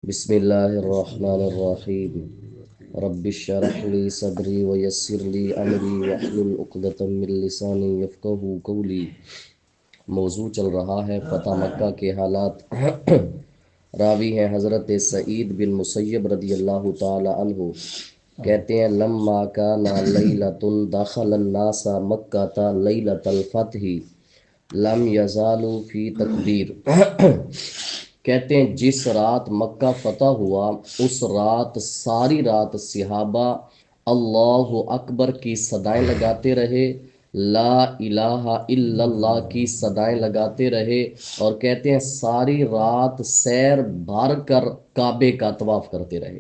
بسم اللہ الرحمن الرحیم رب اشرح لی صدری ویسر لی امری واحلل عقدۃ من لسانی یفقہوا قولی۔ موضوع چل رہا ہے فتح مکہ کے حالات۔ راوی ہیں حضرت سعید بن مسیب رضی اللہ تعالی عنہ، کہتے ہیں لما کان لیلۃ دخل الناس مکہ لیلۃ الفتح لم یزالوا فی تکبیر۔ کہتے ہیں جس رات مکہ فتح ہوا اس رات ساری رات صحابہ اللہ اکبر کی صدائیں لگاتے رہے، لا الہ الا اللہ کی صدائیں لگاتے رہے، اور کہتے ہیں ساری رات سیر بھر کر کعبے کا طواف کرتے رہے۔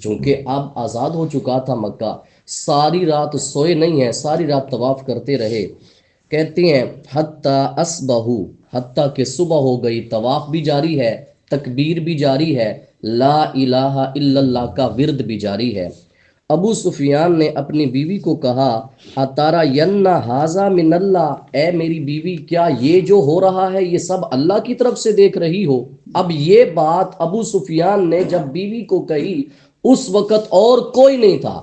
چونکہ اب آزاد ہو چکا تھا مکہ، ساری رات سوئے نہیں ہیں، ساری رات طواف کرتے رہے۔ کہتے ہیں حتیٰ اصبحوا، حتیٰ کہ صبح ہو گئی، طواف بھی جاری ہے، تکبیر بھی جاری ہے، لا الہ الا اللہ کا ورد بھی جاری ہے۔ ابو سفیان نے اپنی بیوی کو کہا اتارا ینہ ھذا من اللہ، اے میری بیوی کیا یہ جو ہو رہا ہے یہ سب اللہ کی طرف سے دیکھ رہی ہو؟ اب یہ بات ابو سفیان نے جب بیوی کو کہی اس وقت اور کوئی نہیں تھا۔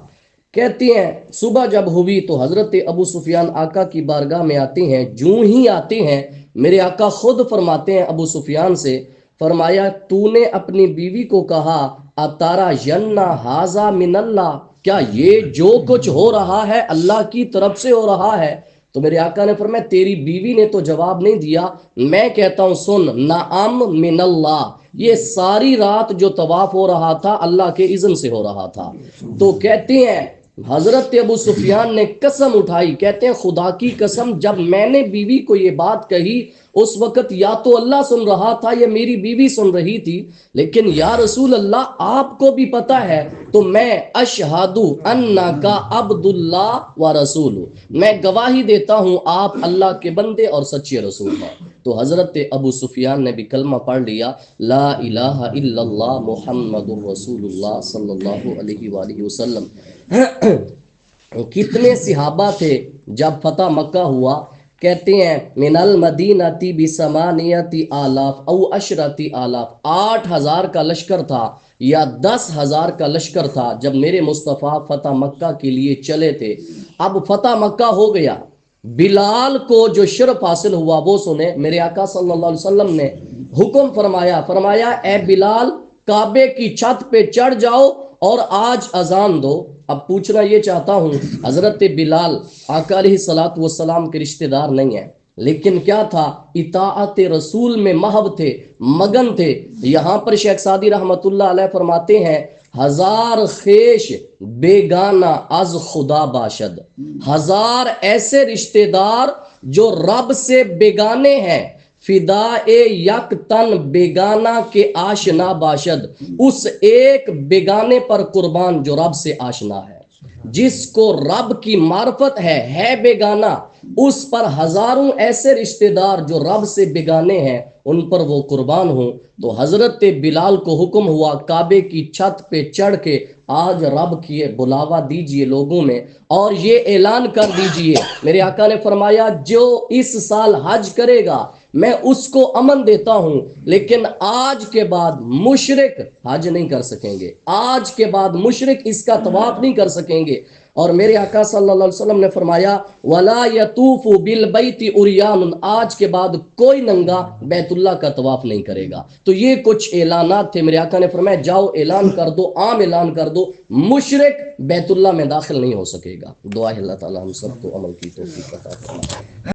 کہتے ہیں صبح جب ہوئی تو حضرت ابو سفیان آقا کی بارگاہ میں آتے ہیں، جوں ہی آتے ہیں میرے آقا خود فرماتے ہیں ابو سفیان سے، فرمایا تو نے اپنی بیوی کو کہا اتارا ینہ ھذا من اللہ، کیا یہ جو کچھ ہو رہا ہے اللہ کی طرف سے ہو رہا ہے؟ تو میرے آقا نے فرمایا تیری بیوی نے تو جواب نہیں دیا، میں کہتا ہوں سن، نعم من اللہ، یہ ساری رات جو طواف ہو رہا تھا اللہ کے اذن سے ہو رہا تھا۔ تو کہتے ہیں حضرت ابو سفیان نے قسم اٹھائی، کہتے ہیں خدا کی قسم جب میں نے بیوی کو یہ بات کہی اس وقت یا تو اللہ سن رہا تھا یا میری بیوی سن رہی تھی، لیکن یا رسول اللہ آپ کو بھی پتا ہے تو میں اشہد انک عبد اللہ و رسول، میں گواہی دیتا ہوں آپ اللہ کے بندے اور سچے رسول ہیں۔ تو حضرت ابو سفیان نے بھی کلمہ پڑھ لیا، لا الہ الا اللہ محمد الرسول اللہ صلی اللہ علیہ وآلہ وسلم۔ کتنے صحابہ تھے جب فتح مکہ ہوا؟ کہتے ہیں من المدینہ بثمانیۃ آلاف او عشرۃ آلاف، 8,000 کا لشکر تھا یا 10,000 کا لشکر تھا جب میرے مصطفیٰ فتح مکہ کے لیے چلے تھے۔ اب فتح مکہ ہو گیا، بلال کو جو شرف حاصل ہوا وہ سنے، میرے آقا صلی اللہ علیہ وسلم نے حکم فرمایا اے بلال کعبے کی چھت پہ چڑھ جاؤ اور آج اذان دو۔ اب پوچھنا یہ چاہتا ہوں حضرت بلال آقا علیہ الصلوۃ والسلام کے رشتہ دار نہیں ہیں، لیکن کیا تھا؟ اطاعت رسول میں محب تھے، مگن تھے۔ یہاں پر شیخ سعدی رحمت اللہ علیہ فرماتے ہیں ہزار خیش بیگانہ از خدا باشد، ہزار ایسے رشتہ دار جو رب سے بیگانے ہیں، فدائے یک تن بیگانہ کے آشنا باشد، اس ایک بیگانے پر قربان جو رب سے آشنا ہے۔ جس کو رب کی معرفت ہے بیگانہ، اس پر ہزاروں ایسے رشتہ دار جو رب سے بیگانے ہیں ان پر وہ قربان ہوں۔ تو حضرت بلال کو حکم ہوا کعبے کی چھت پہ چڑھ کے آج رب کی بلاوا دیجئے لوگوں میں اور یہ اعلان کر دیجئے، میرے آقا نے فرمایا جو اس سال حج کرے گا میں اس کو امن دیتا ہوں، لیکن آج کے بعد مشرک حج نہیں کر سکیں گے، آج کے بعد مشرک اس کا طواف نہیں کر سکیں گے۔ اور میرے آقا صلی اللہ علیہ وسلم نے فرمایا وَلَا يَطُوفُ بِالْبَيْتِ عُرْيَانٌ، آج کے بعد کوئی ننگا بیت اللہ کا طواف نہیں کرے گا۔ تو یہ کچھ اعلانات تھے، میرے آقا نے فرمایا جاؤ اعلان کر دو، عام اعلان کر دو، مشرک بیت اللہ میں داخل نہیں ہو سکے گا۔ دعا ہے اللہ تعالی ہم سب کو عمل کی توفیق عطا فرمائے۔